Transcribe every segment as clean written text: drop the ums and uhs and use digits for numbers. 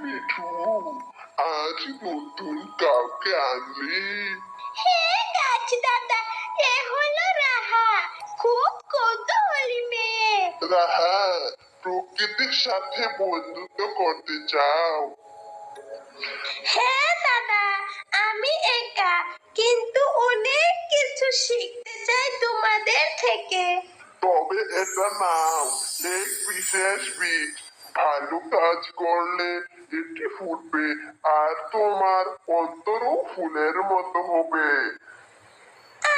মিঠু, আজ নতুন কাউকে আনলি? হ্যাঁ গাছ দাদা, এ হলো রাহা, খুব কৌতূহলী মেয়ে। রাহা, প্রকৃতির সাথে বন্ধুত্ব করতে চাও? হ্যাঁ দাদা, আমি একা, কিন্তু অনেক কিছু শিখতে চাই তোমাদের থেকে। তবে এটা নাও, এক বিশেষ বীজ। ভালো কাজ করলে এটি ফুটবে আর তোমার অন্তরও ফুলের মতো হবে।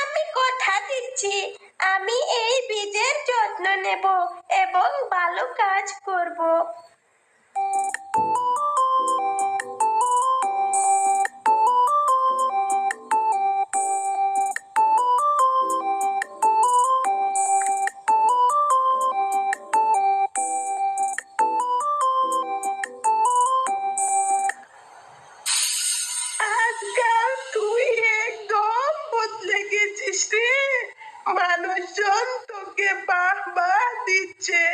আমি কথা দিচ্ছি, আমি এই বীজের যত্ন নেব এবং ভালো কাজ করব। আজকাল তুই একদম বদলে গেছিস রে, মানুষজন তোকে বাহবা দিচ্ছে।